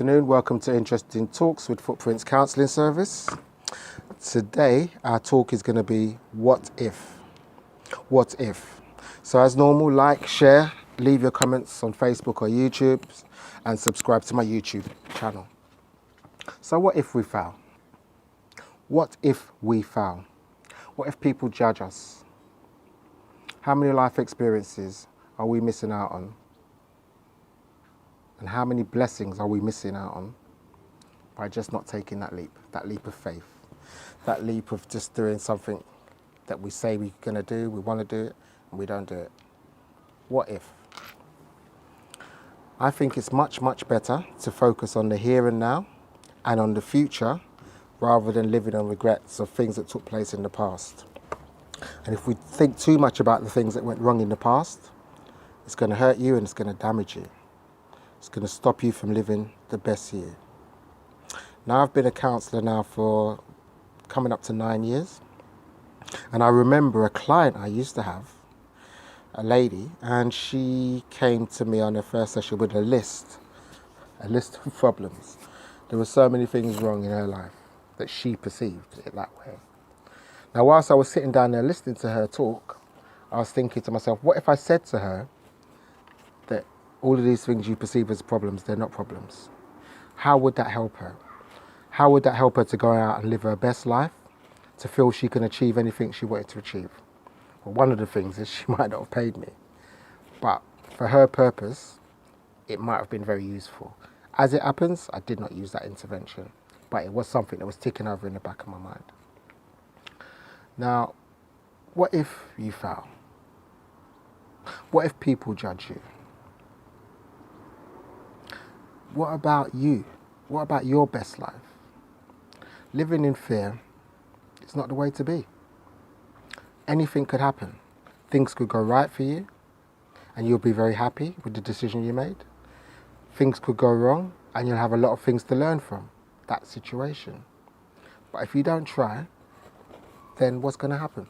Afternoon, welcome to Interesting Talks with Footprints Counselling Service. Today, our talk is going to be what if? What if? So, as normal, like, share, leave your comments on Facebook or YouTube, and subscribe to my YouTube channel. So, what if we fail? What if we fail? What if people judge us? How many life experiences are we missing out on? And how many blessings are we missing out on by just not taking that leap of faith, that leap of just doing something that we say we're going to do, we want to do it, and we don't do it? What if? I think it's much, much better to focus on the here and now and on the future rather than living on regrets of things that took place in the past. And if we think too much about the things that went wrong in the past, it's going to hurt you and it's going to damage you. It's going to stop you from living the best you. Now, I've been a counsellor now for coming up to 9 years. And I remember a client I used to have, a lady, and she came to me on her first session with a list of problems. There were so many things wrong in her life that she perceived it that way. Now, whilst I was sitting down there listening to her talk, I was thinking to myself, what if I said to her that all of these things you perceive as problems, they're not problems? How would that help her? How would that help her to go out and live her best life, to feel she can achieve anything she wanted to achieve? Well, one of the things is she might not have paid me, but for her purpose, it might have been very useful. As it happens, I did not use that intervention, but it was something that was ticking over in the back of my mind. Now, what if you fail? What if people judge you? What about you? What about your best life? Living in fear, it's not the way to be. Anything could happen. Things could go right for you, and you'll be very happy with the decision you made. Things could go wrong, and you'll have a lot of things to learn from that situation. But if you don't try, then what's going to happen?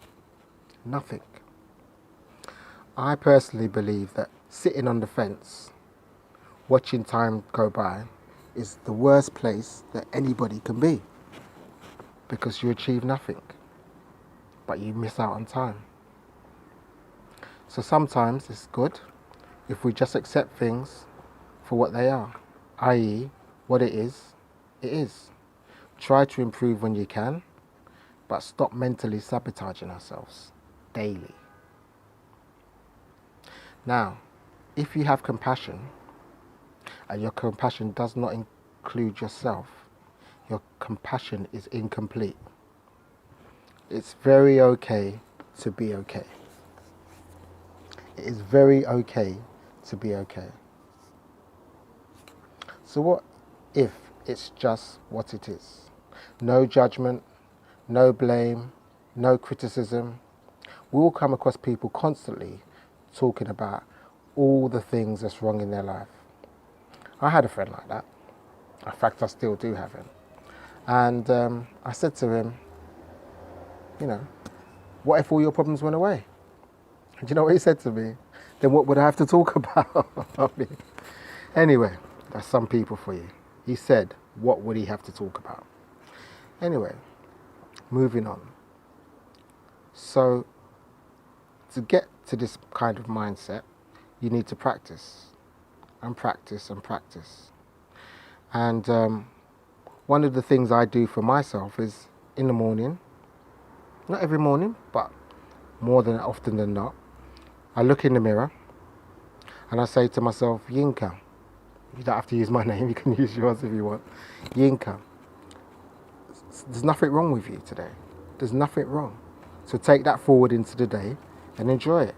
Nothing. I personally believe that sitting on the fence, watching time go by, is the worst place that anybody can be, because you achieve nothing, but you miss out on time. So sometimes it's good if we just accept things for what they are, i.e. what it is, it is. Try to improve when you can, but stop mentally sabotaging ourselves daily. Now, if you have compassion, and your compassion does not include yourself, your compassion is incomplete. It's very okay to be okay. It is very okay to be okay. So what if it's just what it is? No judgment, no blame, no criticism. We all come across people constantly talking about all the things that's wrong in their life. I had a friend like that. In fact, I still do have him. And I said to him, what if all your problems went away? And do you know what he said to me? Then what would I have to talk about? Anyway, that's some people for you. He said, what would he have to talk about? Anyway, moving on. So, to get to this kind of mindset, you need to practice and practice and practice. And one of the things I do for myself is in the morning, not every morning, but more than often than not, I look in the mirror and I say to myself, Yinka, you don't have to use my name, you can use yours if you want. Yinka, there's nothing wrong with you today. There's nothing wrong. So take that forward into the day and enjoy it.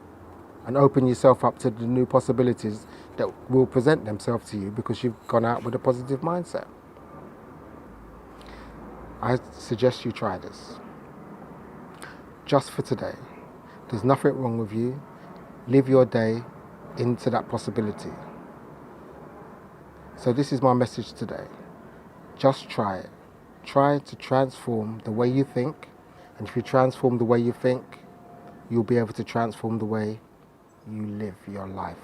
And open yourself up to the new possibilities that will present themselves to you because you've gone out with a positive mindset. I suggest you try this. Just for today. There's nothing wrong with you. Live your day into that possibility. So this is my message today. Just try it. Try to transform the way you think. And if you transform the way you think, you'll be able to transform the way you live your life.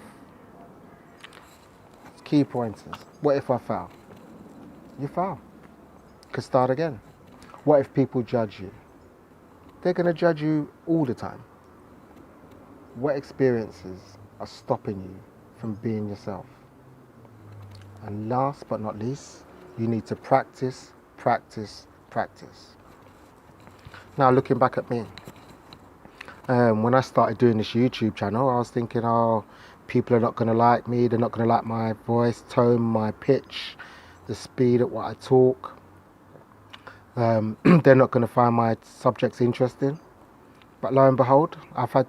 Key pointers. What if I fail? you fail. You could start again. What if people judge you? They're going to judge you all the time. What experiences are stopping you from being yourself? And last but not least, you need to practice, practice, practice. Now looking back at me, when I started doing this YouTube channel, I was thinking, oh, people are not going to like me, they're not going to like my voice, tone, my pitch, the speed at what I talk. They're not going to find my subjects interesting. But lo and behold, I've had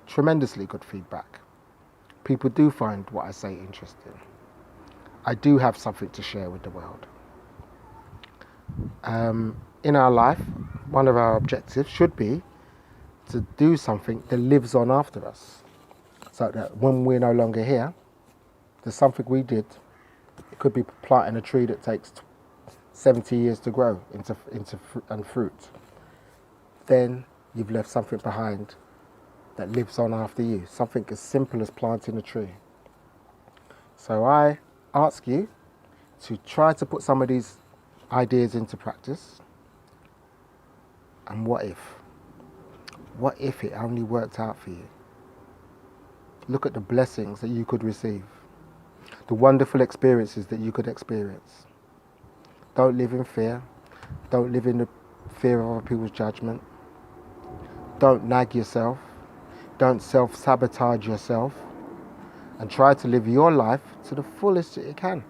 tremendously good feedback. People do find what I say interesting. I do have something to share with the world. In our life, one of our objectives should be to do something that lives on after us. So that when we're no longer here, there's something we did. It could be planting a tree that takes 70 years to grow into fruit. Then you've left something behind that lives on after you. Something as simple as planting a tree. So I ask you to try to put some of these ideas into practice. And what if? What if it only worked out for you? Look at the blessings that you could receive. The wonderful experiences that you could experience. Don't live in fear. Don't live in the fear of other people's judgment. Don't nag yourself. Don't self-sabotage yourself. And try to live your life to the fullest that you can.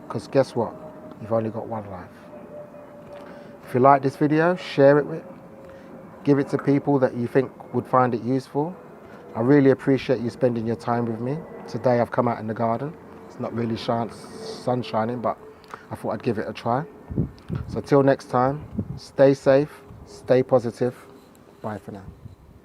Because guess what? You've only got one life. If you like this video, share it. Give it to people that you think would find it useful. I really appreciate you spending your time with me. Today I've come out in the garden. It's not really sun shining, but I thought I'd give it a try. So till next time, stay safe, stay positive. Bye for now.